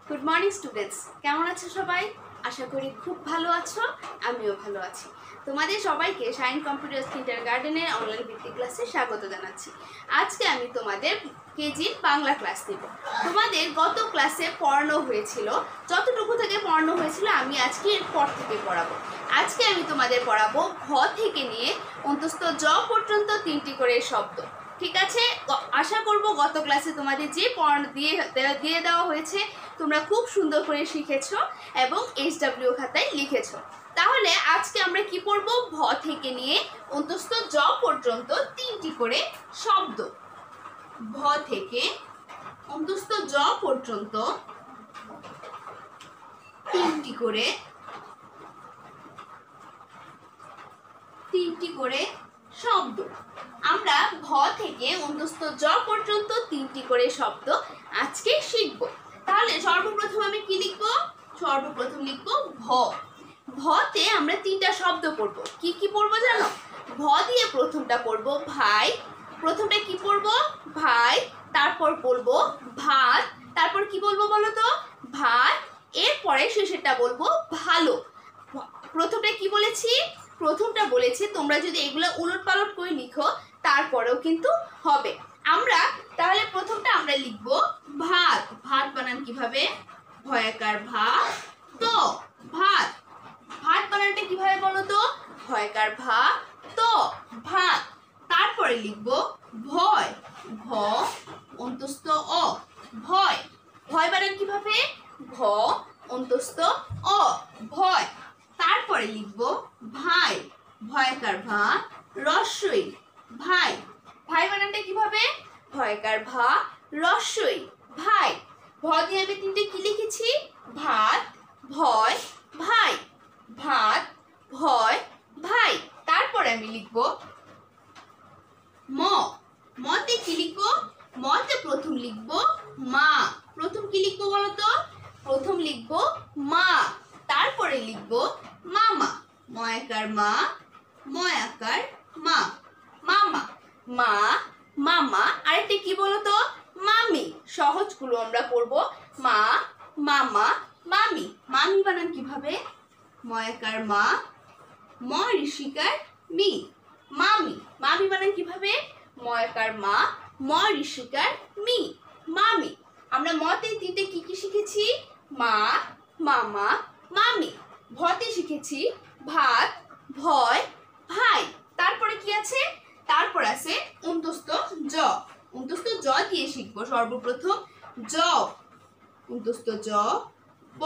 Good morning students, কেমন আছো সবাই? আশা করি খুব ভালো আছো, আমিও ভালো আছি। তোমাদের সবাইকে শাইন কম্পিউটার কিন্ডারগার্টেনের অনলাইন ভিত্তিক ক্লাসে স্বাগত জানাচ্ছি। আজকে আমি তোমাদের কেজির বাংলা ক্লাস নেব। তোমাদের গত ক্লাসে পড়ানো হয়েছিল, যতটুকু থেকে পড়ানো হয়েছিল আমি আজকে এর পর থেকে পড়াবো। আজকে আমি তোমাদের পড়াবো ঘ থেকে নিয়ে অন্তস্থ জ পর্যন্ত 3টি করে শব্দ। ঠিক আছে, আশা করব গত ক্লাসে তোমাদের যে পড়ানো দিয়ে দেওয়া হয়েছে তোমরা খুব সুন্দর করে শিখেছো এবং HW খাতায় লিখেছো। তাহলে আজকে আমরা কি পড়ব? ভ থেকে নিয়ে অন্তস্থ জ পর্যন্ত 3টি করে শব্দ। ভ থেকে অন্তস্থ জ পর্যন্ত 3টি করে শব্দ। আমরা ভ থেকে অন্তস্থ জ পর্যন্ত 3টি করে শব্দ আজকে শিখব। তাহলে সর্বপ্রথম আমি কি লিখব? সর্বপ্রথম লিখব ভ। ভতে আমরা 3টা শব্দ পড়ব। কি কি পড়ব জানো? ভ দিয়ে প্রথমটা পড়ব ভাই। প্রথমটা কি পড়ব? ভাই। তারপর বলবো ভাত। তারপর কি বলবো বলো তো? ভাত। এরপরে শেষেরটা বলবো ভালো। প্রথমটা কি বলেছি? প্রথমটা বলেছি তোমরা যদি এগুলো উলটপালট করে লিখো তারপরেও কিন্তু হবে। আমরা তাহলে প্রথমটা আমরা লিখব ভাত। ভাত বানান কিভাবে? ভয়াকার ভা তো ভাত। ভাত বানানটা কিভাবে বলো তো? ভয়াকার ভা তো ভাত। তারপরে লিখব ভয়। ভ অন্তস্থ অ ভয়। ভয় বানান কিভাবে? ভ অন্তস্থ অ ভয়। তারপরে লিখব ভাই। ভয়াকার ভা রস্বই ভাই। ভাই বানানটা কিভাবে? ভয়াকার ভা রস্বই ভাই। ভ দিয়ে আমি 3টে কি লিখেছি? ভাত, ভয়, ভাই। ভাত, ভয়, ভাই। তারপরে আমি লিখব ম। মতে কি লিখব? মতে প্রথম লিখব মা। প্রথম কি লিখবো বলো তো? প্রথম লিখব মা। তারপরে লিখব মামা। ময়াকার মা, ময়াকার মা, মামা। মা, মামা। আরেকটা কি বলো তো? মামি। সহজগুলো আমরা পড়ব মা, মামা, মামি। মামি বানান কিভাবে? ময়াকার মা, ম ঋষিকার মি, মামি। মামি বানান কিভাবে? ময়াকার মা, ম ঋষিকার মি, মামি। আমরা মতে 3টে কি কি শিখেছি? মা, মামা, মামি। ভতে শিখেছি ভাত, ভয়, ভাই। তারপরে কি আছে? তারপর আছে অন্তস্থ জ। অন্তস্থ জ দিয়ে শিখবো সর্বপ্রথম জব। অন্তস্থ জ ব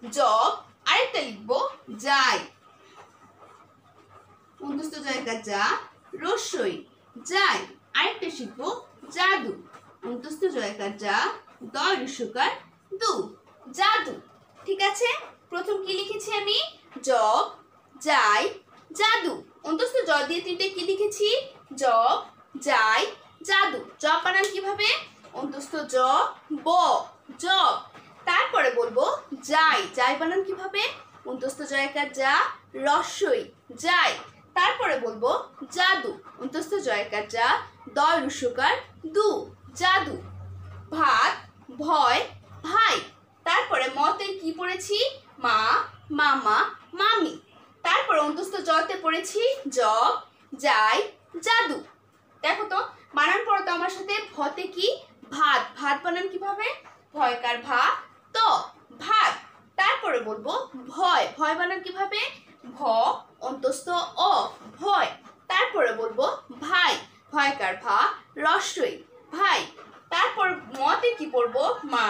জব। আরেকটা লিখবো যাই। অন্তস্থ জয়কার যা রস্বই যাই। আরেকটা শিখবো জাদু। অন্তস্থ জয়কার যা দ ঋষকার দু জাদু। ঠিক আছে, প্রথম কি লিখেছি আমি? জব, যাই, জাদু। অন্তস্থ জ দিয়ে 3টে কি লিখেছি? জব, যাই, জাদু। জব বানান কিভাবে? অন্তস্থ জ ব জব। তারপরে বলবো যাই। যাই বানান কিভাবে? অন্তস্থ জয়কার যা রস্বই যাই। তারপরে বলবো জাদু। অন্তস্থ জয়কার যা দ ঋষকার দু জাদু। ভাত, ভয়, ভাই। তারপরে মতে কি পড়েছি? মা, মামা, মামি। তারপরে অন্তস্থ জতে পড়েছি জব, যাই, জাদু। দেখো তো বানান পড়ো তো আমার সাথে। ভতে কি? ভাত। ভাত বানান কিভাবে? ভয়কার ভা তো ভাত। তারপরে বলবো ভয়। ভয় বানান কিভাবে? ভ অন্তস্থ অ ভয়। তারপরে বলবো ভাই। ভয়কার ভা রস্বই ভাই। তারপর মতে কি পড়বো? মা,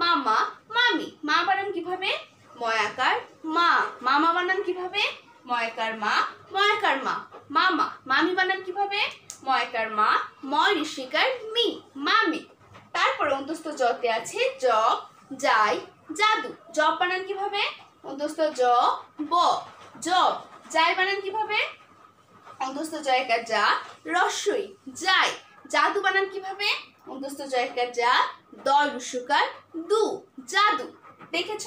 মামা, মামি। মা বানান কিভাবে? ময়াকার মা। মামা বানান কিভাবে? ময়াকার মা, ময়াকার মা, মামা। মামি বানান কিভাবে? ময়াকার মা, ম ঋষিকার মি, মামি। তারপর অন্তস্থ জতে আছে জব, যাই, জাদু। জব বানান কিভাবে? অন্তস্থ জ ব জব। যাই বানান কিভাবে? অন্তস্থ জয়কার যা রস্বই যাই। জাদু বানান কিভাবে? অন্তস্থ জয়কার যা দ ঋষকার দু জাদু। দেখেছ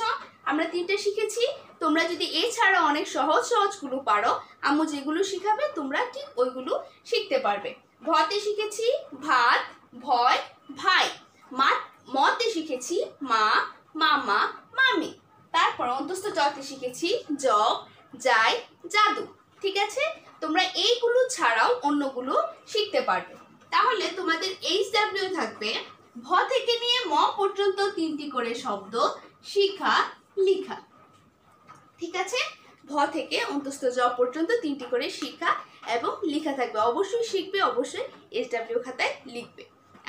আমরা 3টে শিখেছি। তোমরা যদি এছাড়া অনেক সহজ সহজগুলো পারো, আম্মু যেগুলো শিখাবে তোমরা ঠিক ওইগুলো শিখতে পারবে। ভতে শিখেছি ভাত, ভয়, ভাই। মতে শিখেছি মা, মামা, মামা মামি। তারপর অন্তস্থ জতে শিখেছি জগ যাই জাদু। ঠিক আছে, তোমরা এইগুলো ছাড়াও অন্যগুলো শিখতে পারবে। তাহলে তোমাদের HW থাকবে ভ থেকে নিয়ে ম পর্যন্ত 3টি করে শব্দ শিখা লিখা। ঠিক আছে, ভ থেকে অন্তস্থ জ পর্যন্ত 3টি করে শিখা এবং লিখা থাকবে। অবশ্যই শিখবে, অবশ্যই HW খাতায় লিখবে।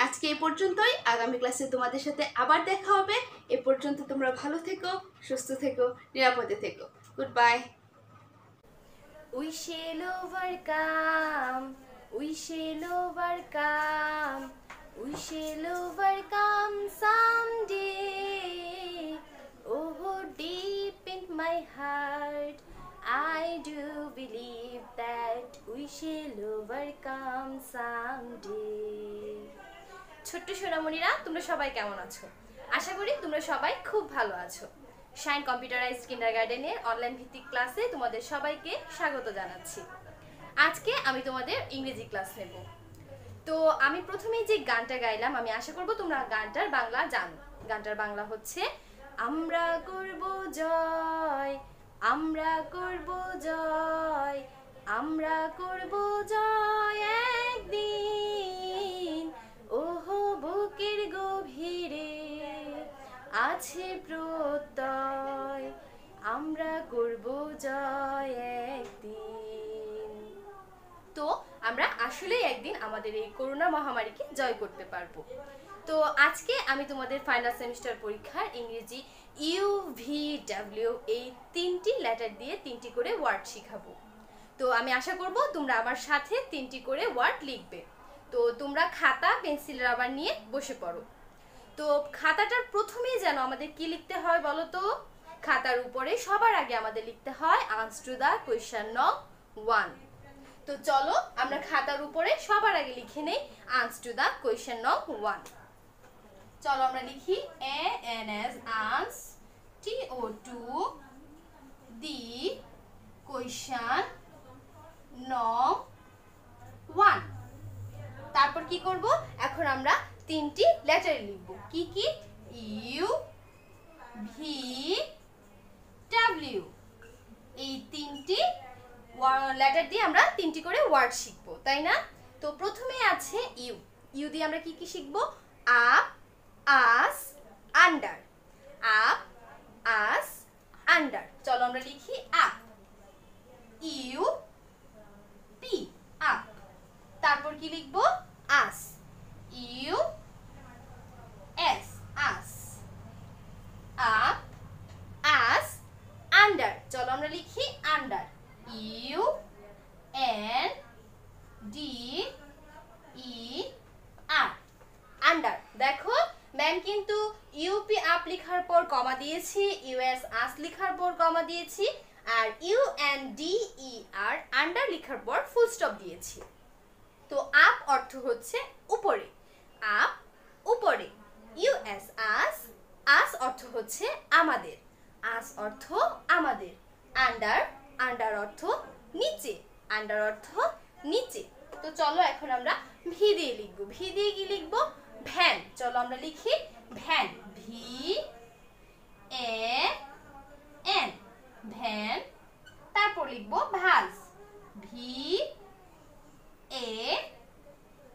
আজকে এ পর্যন্তই, আগামী ক্লাসে তোমাদের সাথে আবার দেখা হবে। এ পর্যন্ত তোমরা ভালো থেকো, সুস্থ থেকো, নিরাপদে থেকো। Good bye. We shall overcome, we shall overcome, we shall overcome someday. Oh, deep in my heart, I do believe that we shall overcome someday. ছোট্ট সোনামণিরা, তোমরা সবাই কেমন আছো? আশা করি তোমরা সবাই খুব ভালো আছো। শাইন কম্পিউটারাইজড কিন্ডারগার্টেনের অনলাইন ভিত্তিক ক্লাসে তোমাদের সবাইকে স্বাগত জানাচ্ছি। আজকে আমি তোমাদের ইংরেজি ক্লাস নেব। তো আমি প্রথমেই যে গানটা গাইলাম, আমি আশা করব তোমরা গানটার বাংলা জানো। গানটার বাংলা হচ্ছে আমরা করব জয়, আমরা করব জয়, আমরা করব জয় একদিন। ওহো বুকের গভীরে আছে প্রত্যয়, আমরা করব জয় একদিন। তো আমরা আসলেই একদিন আমাদের এই করোনা মহামারীকে জয় করতে পারবো। তো আজকে আমি তোমাদের ফাইনাল সেমিস্টার পরীক্ষার ইংরেজি UVW এই 3টি লেটার দিয়ে 3টি করে ওয়ার্ড শিখাবো। তো আমি আশা করব তোমরা আমার সাথে 3টি করে ওয়ার্ড লিখবে। তো তোমরা খাতা পেন্সিল রাবার নিয়ে বসে পড়ো। তো খাতাটার প্রথমেই যেন আমাদের কি লিখতে হয় বলো তো? খাতার উপরে সবার আগে আমাদের লিখতে হয় আনসার টু দ্য কোয়েশ্চেন নং 1। তো চলো আমরা খাতার উপরে সবার আগে লিখে নেই আনসার টু দ্য কোয়েশ্চেন নং 1। চলো আমরা লিখি ANS Anas TO2 the question নং 1। তারপর কি করব? এখন আমরা 3টি লেটার লিখব। কি কি? UVW। এই 3টি লেটার দিয়ে আমরা 3টি করে ওয়ার্ড শিখব, তাই না? তো প্রথমে আছে ইউ। ইউ দিয়ে আমরা কি কি শিখব? Up, us, under. Up, us, under. চলো আমরা লিখি আপ। U P, up. তারপর কি লিখব? Us. U S, us. Up, us, under. চলো আমরা লিখি under. U N D E R, under. দেখো ম্যাম কিন্তু ইউপি আপ লেখার পর কমা দিয়েছি, ইউএস আস লেখার পর কমা দিয়েছি, আর UNDER আন্ডার লেখার পর ফুল স্টপ দিয়েছি। তো আপ অর্থ হচ্ছে উপরে, আপ উপরে। ইউএস আস, আস অর্থ হচ্ছে আমাদের, আস অর্থ আমাদের। আন্ডার, আন্ডার অর্থ নিচে, আন্ডার অর্থ নিচে। তো চলো এখন আমরা ভি দিয়ে লিখবো। ভি দিয়ে কি লিখবো? ভ্যান। চলো আমরা লিখি ভ্যান। VAN, van. তারপর লিখবো ভাস।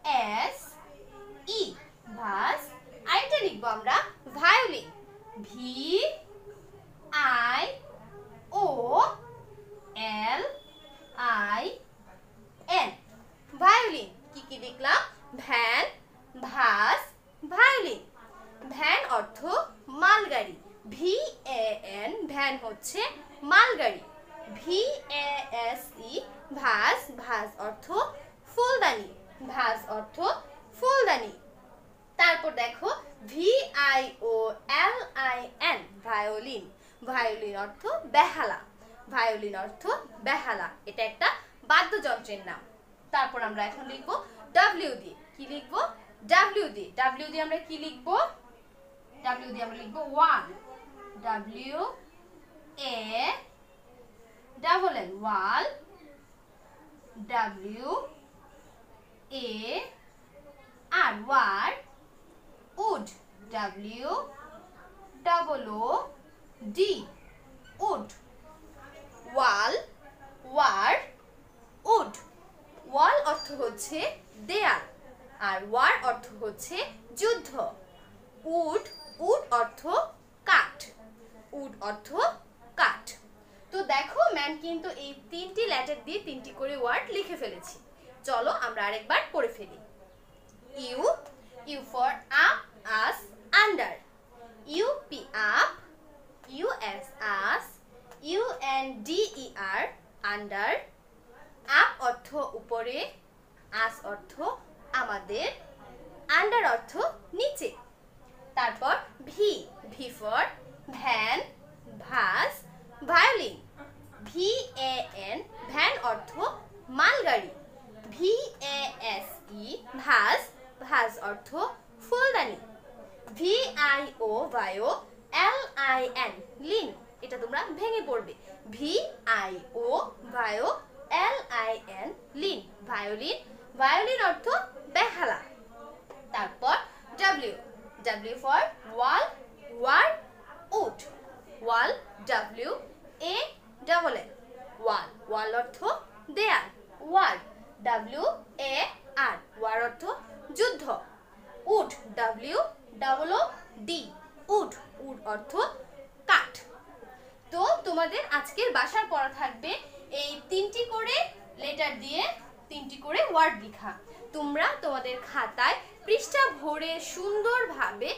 VASE, ভাস। আরেকটা লিখবো আমরা ভায়োলিন। VIOLIN, violin. কি কি লিখলাম? Van, vase, violin. ভ্যান অর্থ মালগাড়ি। VAN, ভ্যান হচ্ছে মালগাড়ি। VASE, ভাস, ভাস অর্থ ফুলদানি, ভাস অর্থ ফুলদানি। তারপর দেখো VIOLIN, ভায়োলিন। ভায়োলিন অর্থ বেহালা, ভায়োলিন অর্থ বেহালা। এটা একটা বাদ্যযন্ত্রের নাম। তারপর আমরা এখন লিখবো W দিয়ে। কি লিখবো? W দিয়ে। W দিয়ে আমরা কি লিখবো? W দিয়ে আমরা লিখবো 1। WALL, wall. WAR, war. Wood, WOOD, double O D, wood. Wall, war, wood. Wall অর্থ হচ্ছে দেয়াল, আর ওয়ার অর্থ হচ্ছে যুদ্ধ। উড, উড অর্থ কাঠ, উড অর্থ কাঠ। তো দেখো ম্যাম কিন্তু এই 3টি লেটার দিয়ে 3টি করে ওয়ার্ড লিখে ফেলেছি। চলো আমরা আরেকবার পড়ে ফেলি। U, U for up, us, under. U P up, U S us, U N D E R under. Up অর্থ উপরে, আস অর্থ আমাদের, আন্ডার অর্থ নিচে। তারপর V, V for van, vase, violin. VAN van অর্থ মালগাড়ি। VASE ভাস, ভাস অর্থ ফুলদানি। VIO vio, LIN lin. এটা তোমরা ভেঙে পড়বে। VIO vio, LIN lin, violin. Violin অর্থ বেহালা। তারপর W, W for wall, war, wood. Wall, WA double L, wall. ওয়াল অর্থ দেয়াল, ওয়ার। WAR ওয়ার অর্থ যুদ্ধ। উড, WOOD উড, উড অর্থ কাঠ। তো তোমাদের আজকের বাসার পড়া থাকবে এই 3টি করে লেটার দিয়ে 3টি করে ওয়ার্ড লেখা। তোমরা তোমাদের খাতায় পৃষ্ঠা ভরে সুন্দরভাবে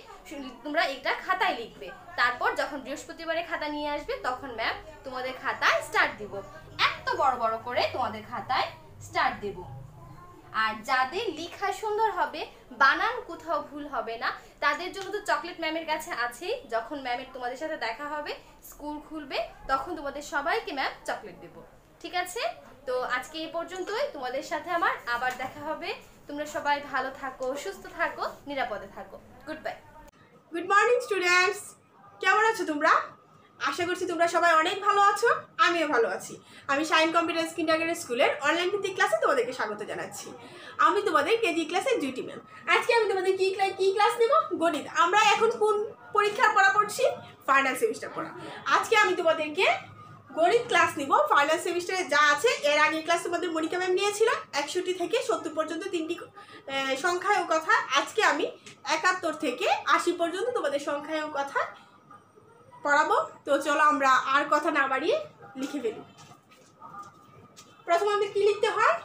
তোমরা এটা খাতায় লিখবে। তারপর যখন বৃহস্পতিবারে খাতা নিয়ে আসবে তখন ম্যাম তোমাদের খাতায় স্টার দিব। এত বড় বড় করে তোমাদের খাতায় স্টার দেব। আর যাদের লেখা সুন্দর হবে, বানান কোথাও ভুল হবে না, তাদের জন্য তো চকলেট ম্যামের কাছে আছেই। যখন ম্যামের তোমাদের সাথে দেখা হবে, স্কুল খুলবে, তখন তোমাদের সবাইকে ম্যাম চকলেট দেব। ঠিক আছে? তো আজকে এই পর্যন্তই। তোমাদের সাথে আমার আবার দেখা হবে। তোমরা সবাই ভালো থাকো, সুস্থ থাকো, নিরাপদে থাকো। Good bye. Good morning students, কেমন আছো তোমরা? আশা করছি তোমরা সবাই অনেক ভালো আছো, আমিও ভালো আছি। আমি শাইন কম্পিউটার কিন্ডারগার্টেন স্কুলের অনলাইন ভিত্তিক ক্লাসে তোমাদেরকে স্বাগত জানাচ্ছি। আমি তোমাদের কেজি ক্লাসের জুটি ম্যাম। আজকে আমি তোমাদের কি ক্লাস নেব? গণিত। আমরা এখন কোন পরীক্ষার পড়া পড়ছি? ফাইনাল সেমিস্টার পড়া। আজকে আমি তোমাদেরকে গণিত ক্লাস নিব। ফাইনাল সেমিস্টারে যা আছে, এর আগের ক্লাস তোমাদের মনিকা ম্যাম নিয়েছিল 61 থেকে 70 পর্যন্ত 3টি সংখ্যায় ও কথা। আজকে আমি 71 থেকে 80 পর্যন্ত তোমাদের সংখ্যায় ও কথা পড়াবো। তো চলো আমরা আর কথা না বাড়িয়ে লিখে ফেলি। প্রথমে আমাদের কি লিখতে হয়?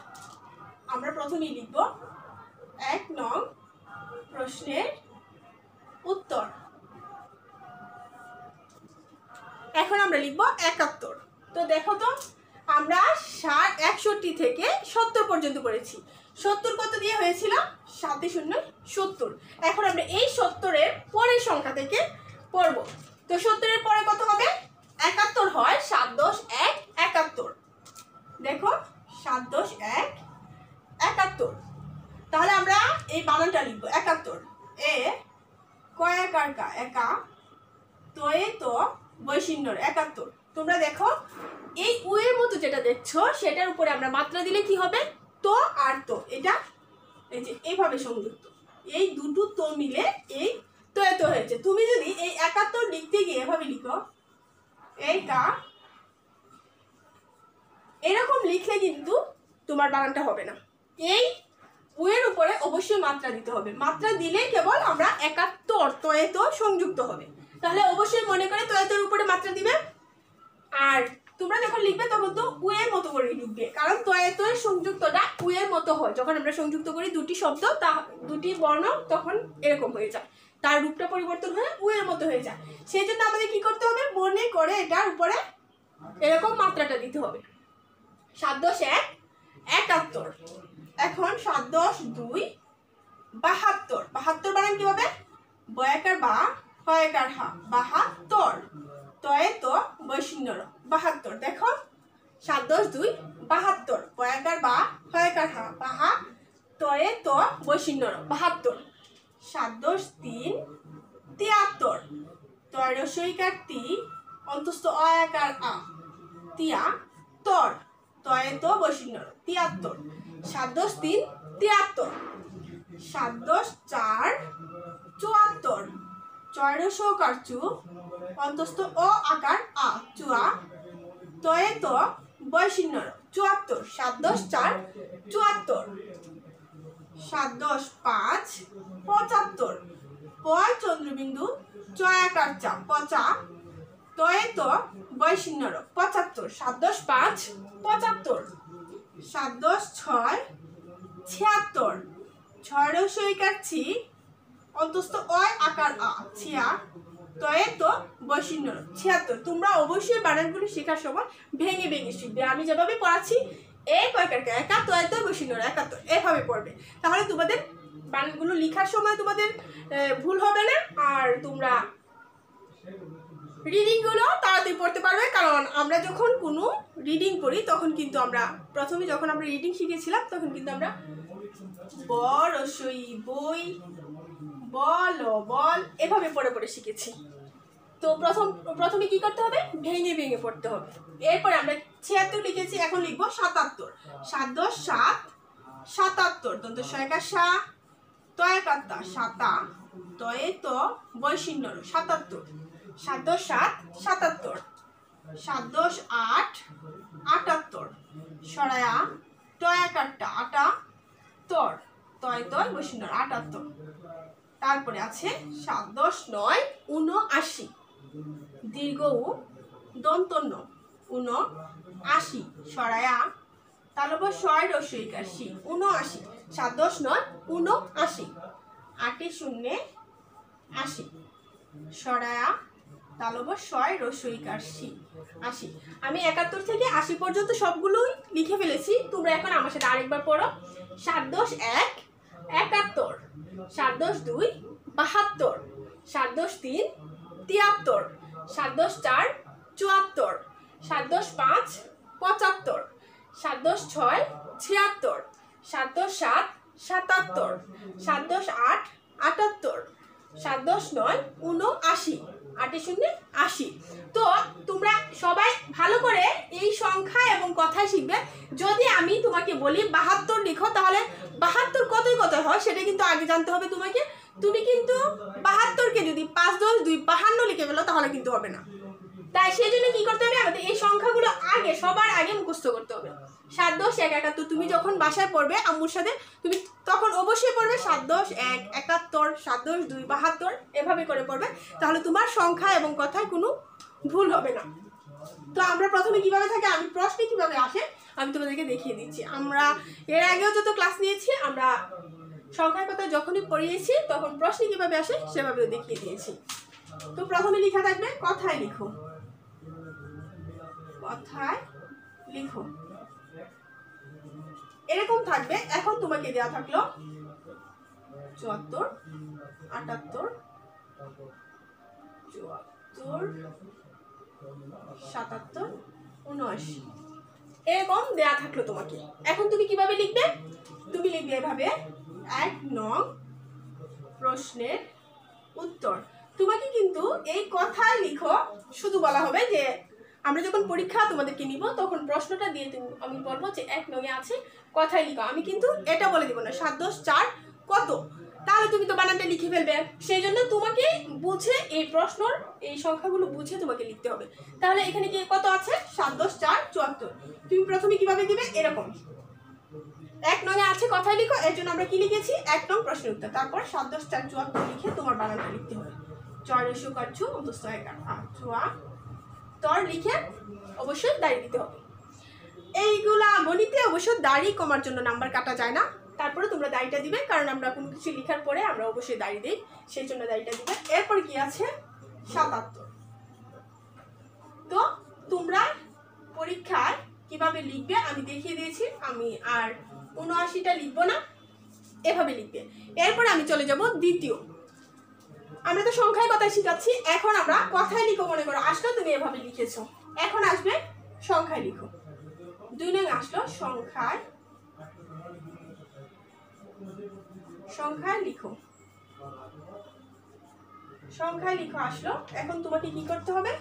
আমরা প্রথমেই লিখব 1 নং প্রশ্নের উত্তর। এখন আমরা লিখব 71। তো দেখো তো, আমরা 61 থেকে 70 পর্যন্ত পড়েছি। 70 কত দিয়ে হয়েছিল? 7 শূন্য 70। এখন আমরা এই 70-এর পরের সংখ্যা থেকে পড়ব। তো 70-এর পরে কত হবে? 71 হয় 7 10 1 71। দেখো 7 10 1 71। তাহলে আমরা এই বানানটা লিখব 71। এ কয়াকার কা, একা, তোয়ে তো বৈশিন্যর 71। তোমরা দেখো এই উ এর মতো যেটা দেখছো সেটার উপরে আমরা মাত্রা দিলে কি হবে? তো আর তো, এটা এই যে এইভাবে সংযুক্ত, এই দুটো তো মিলে এই তো এত হয়েছে। তুমি যদি এই 71 লিখতে গিয়ে এভাবে লিখো, এই কা, এরকম লিখলে কিন্তু তোমার বানানটা হবে না। এই উ এর উপরে অবশ্যই মাত্রা দিতে হবে। মাত্রা দিলে কেবল আমরা 71 তো এত সংযুক্ত হবে। তাহলে অবশ্যই মনে করে তো এতর উপরে মাত্রা দিবে। আর তোমরা যখন লিখবে তখন তো উ এর মতো করে লিখবে, কারণ তো এত এর সংযুক্তটা উ এর মতো হয়। যখন আমরা সংযুক্ত করি দুটি শব্দ, তা দুটি বর্ণ, তখন এরকম হয়ে যায়, তার রূপটা পরিবর্তন হয়ে উ এর মতো হয়ে যায়। সেই জন্য আমাদের কি করতে হবে? মনে করে এটার উপরে এরকম মাত্রাটা দিতে হবে। 7 10 1 71। এখন 7 10 2 72। 72 বানান কি হবে? বয়াকার বা, হয়াকার হা, 72। তয়ে তো বৈশিন্যর 72। দেখো 7 10 2 72। বয়াকার বা, হয়াকার হা, বাহা, তয়ে তো বৈশিন্যর 72। 7 10 3 73। তয় রসইকার তি, অন্তস্থ অয়াকার আ, তিয়া, তর, তয়ে তো বৈশিন্যর 73। 7 10 3 73। 7 10 4 74। চয়রস ওকার চু, অন্তস্থ অ আকার আ, চুয়া, তয়ে ত, বয়শিন্ন র, 74, 7 10 4 74, 7 10 5 75, পয় চন্দ্রবিন্দু, চয় আকার চা, পচা, তয়ে ত, বয়শিন্ন র, 75, 7 10 5 75, 7 10 6 76, ছয়রস ওইকার ছি, অন্তস্থ অয় আকার আ, ছিয়া, তয়ে তো বয়শিন্ন র, 76। তোমরা অবশ্যই বানানগুলো শেখার সময় ভেঙে ভেঙে শিখবে। আমি যেভাবে পড়াচ্ছি এই কয়কার একা, তয়ে তো বয়শিন্ন র, 71 এভাবে পড়বে। তাহলে তোমাদের বানানগুলো লেখার সময় তোমাদের ভুল হবে না, আর তোমরা রিডিংগুলো তাড়াতাড়ি পড়তে পারবে। কারণ আমরা যখন কোনো রিডিং পড়ি তখন কিন্তু আমরা প্রথমে যখন আমরা রিডিং শিখেছিলাম তখন কিন্তু আমরা বড় সই বই, বল বল এভাবে পড়ে পড়ে শিখেছি। তো প্রথমে কি করতে হবে, ভেঙে ভেঙে পড়তে হবে। এরপরে আমরা 76 লিখেছি, এখন লিখবো 77, 7 10 7 77, দন্ত সয়কা সা, তয় কাত্তা সাতা, তয়ে তো বয়শিন্ন র, 77, 7 10 7 77, 7 10 8 78, সরায়া টয় কাটটা আটা, তর, তয় তয় বয়শিন্ন র, 78। তারপরে আছে 7 10 9 79, দীর্ঘ উ, দন্তন্য 79, সরায়া তালব ছয় রসইকার সি, 79, 7 10 9 79, 8 0 80, সরায়া তালব ছয় রসইকার সি, 80। আমি 71 থেকে 80 পর্যন্ত সবগুলোই লিখে ফেলেছি। তোমরা এখন আমার সাথে আরেকবার পড়ো। 7 10 1 71, 7 10 2 72, 7 10 3 73, 7 10 4 74, 7 10 5 75, 7 10 6 76, 7 10 7 77, 7 10 8 78, 7 10 9 79, 8 0 80। তো তোমরা সবাই ভালো করে এই সংখ্যা এবং কথাই শিখবে। যদি আমি তোমাকে বলি 72 লিখো, তাহলে 72 কতই কত হয় সেটা কিন্তু আগে জানতে হবে তোমাকে। তুমি কিন্তু 72কে যদি 5 10 2 52 লিখে ফেলো তাহলে কিন্তু হবে না। তাই সেই জন্য কি করতে হবে, আমাদের এই সংখ্যাগুলো আগে সবার আগে মুখস্থ করতে হবে। 7 10 1 71, তুমি যখন বাসায় পড়বে আম্মুর সাথে, তুমি তখন অবশ্যই পড়বে 7 10 1 71, 7 10 2 72 এভাবে করে পড়বে। তাহলে তোমার সংখ্যা এবং কথায় কোনো ভুল হবে না। তো আমরা প্রথমে কিভাবে থাকে, আমি প্রশ্নে কিভাবে আসে আমি তোমাদেরকে দেখিয়ে দিচ্ছি। আমরা এর আগেও যত ক্লাস নিয়েছি, আমরা সংখ্যার কথা যখনই পড়িয়েছি তখন প্রশ্নে কিভাবে আসে সেভাবেও দেখিয়ে দিয়েছি। তো প্রথমে লেখা থাকবে কথায় লিখো, কথায় লিখো এরকম থাকবে। এখন তোমাকে দেওয়া থাকলো 74 78 74 77 79 এরকম দেয়া থাকলো তোমাকে। এখন তুমি কিভাবে লিখবে, তুমি লিখবে এভাবে 1 নং প্রশ্নের উত্তর। তোমাকে কিন্তু এই কথায় লিখো শুধু বলা হবে যে আমরা যখন পরীক্ষা তোমাদেরকে নিব তখন প্রশ্নটা দিয়ে আমি বলবো যে 1 নঙে আছে কথায় লিখো। আমি কিন্তু এটা বলে দিব না 7 10 4 কত, তাহলে তুমি তো বানানটা লিখে ফেলবে। সেই জন্য তোমাকে বুঝে এই প্রশ্নর এই সংখ্যাগুলো বুঝে তোমাকে লিখতে হবে। তাহলে এখানে কি কত আছে, 7 10 4 74। তুমি প্রথমে কিভাবে দিবে, এরকম 1 নঙে আছে কথায় লিখো, এর জন্য আমরা কি লিখেছি 1 নং প্রশ্নের উত্তর। তারপর 7 10 4 74 লিখে তোমার বানানটা লিখতে হবে। চয়রস কাটছু অন্তস্থ চুয়া তর লিখে অবশ্যই দাড়ি দিতে হবে। এইগুলা গণিতে অবশ্য দাড়ি কমার জন্য নাম্বার কাটা যায় না। তারপরে তোমরা দাড়িটা দিবে, কারণ আমরা কোনো কিছু লেখার পরে আমরা অবশ্যই দাড়ি দিই, সেই জন্য দাড়িটা দিবে। এরপর কি আছে 77। তো তোমরা পরীক্ষায় কিভাবে লিখবে আমি দেখিয়ে দিয়েছি। আমি আর 79টা লিখবো না, এভাবে লিখবে। এরপরে আমি চলে যাব দ্বিতীয়। আমরা তো সংখ্যায় কথায় শিখাচ্ছি, এখন আমরা কথায় লিখো। মনে করো আসলো তুমি এভাবে লিখেছো, এখন আসবে সংখ্যায় লিখো। 2 নং আসলো সংখ্যায়, সংখ্যায় লিখো, সংখ্যায় লিখো আসলো। এখন তোমাকে কি করতে হবে,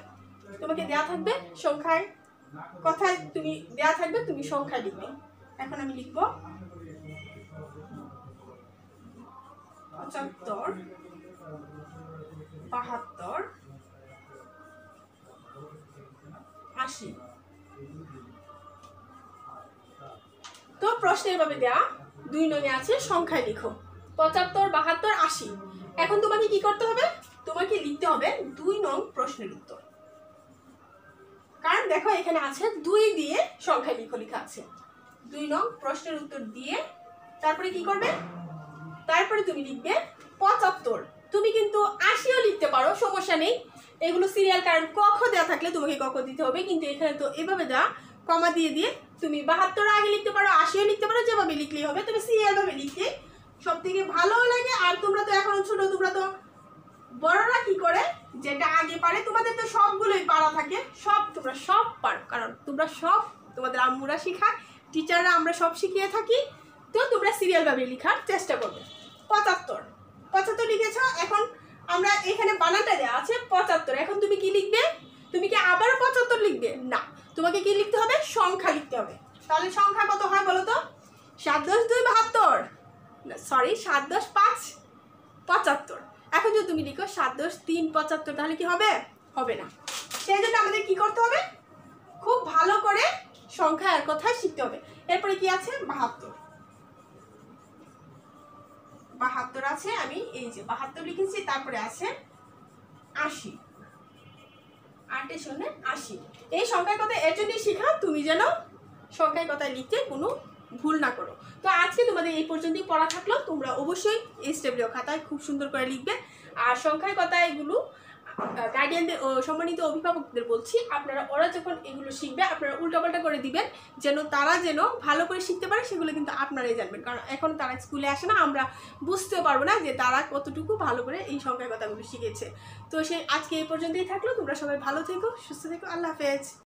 তোমাকে দেয়া থাকবে সংখ্যায় কথায় তুমি দেয়া থাকবে, তুমি সংখ্যায় লিখবে। এখন আমি লিখবো 75 72 80। তো প্রশ্নের ভাবে দেয়া 2 নঙে আছে সংখ্যায় লিখো 75 72 80। এখন তোমাকে কি করতে হবে, তোমাকে লিখতে হবে 2 নং প্রশ্নের উত্তর। কারণ দেখো এখানে আছে 2 দিয়ে সংখ্যায় লিখো লেখা আছে। 2 নং প্রশ্নের উত্তর দিয়ে তারপরে কি করবে, তারপরে তুমি লিখবে 75। তুমি কিন্তু 80ও লিখতে পারো, সমস্যা নেই, এগুলো সিরিয়াল, কারণ কখ দেওয়া থাকলে তোমাকে কখ দিতে হবে। কিন্তু এখানে তো এভাবে দেওয়া, কমা দিয়ে দিয়ে তুমি 72 আগে লিখতে পারো, 80ও লিখতে পারো, যেভাবে লিখলেই হবে। তুমি সিরিয়াল ভাবে লিখতে সব থেকে ভালো লাগে। আর তোমরা তো এখন ছোট, তোমরা তো বড়রা কি করে যেটা আগে পারে, তোমাদের তো সবগুলোই পারা থাকে, সব তোমরা সব পারো, কারণ তোমরা সব তোমাদের আম্মুরা শেখায়, টিচাররা আমরা সব শিখিয়ে থাকি। তো তোমরা সিরিয়াল ভাবে লেখার চেষ্টা করবে। 75 লিখেছ, এখন আমরা এখানে বানানটা দেওয়া আছে 75। এখন তুমি কি লিখবে, তুমি কি আবারও 75 লিখবে? না, তোমাকে কি লিখতে হবে, সংখ্যা লিখতে হবে। তাহলে সংখ্যা কত হয় বলো তো? 7 10 2 72, সরি 7 10 5 75। এখন যদি তুমি লিখো 7 10 3 75, তাহলে কি হবে? হবে না। সেই জন্য আমাদের কি করতে হবে, খুব ভালো করে সংখ্যা আর কথায় শিখতে হবে। এরপরে কি আছে 72 আছে, আমি এই যে 72 লিখেছি। তারপরে আছে 80, 8 শূন্য 80। এই সংখ্যার কথা এর জন্যই শেখা, তুমি যেন সংখ্যার কথায় লিখতে কোনো ভুল না করো। তো আজকে তোমাদের এই পর্যন্তই পড়া থাকলো। তোমরা অবশ্যই এই স্টেপগুলো খাতায় খুব সুন্দর করে লিখবে। আর সংখ্যার কথা এগুলো গার্ডিয়ানদের ও সম্মানিত অভিভাবকদের বলছি, আপনারা ওরা যখন এগুলো শিখবে আপনারা উল্টাপাল্টা করে দিবেন, যেন তারা যেন ভালো করে শিখতে পারে, সেগুলো কিন্তু আপনারাই জানবেন। কারণ এখন তারা স্কুলে আসে না, আমরা বুঝতেও পারবো না যে তারা কতটুকু ভালো করে এই সংখ্যার কথাগুলো শিখেছে। তো সেই আজকে এই পর্যন্তই থাকলো। তোমরা সবাই ভালো থেকো, সুস্থ থেকো, আল্লাহ হাফেজ।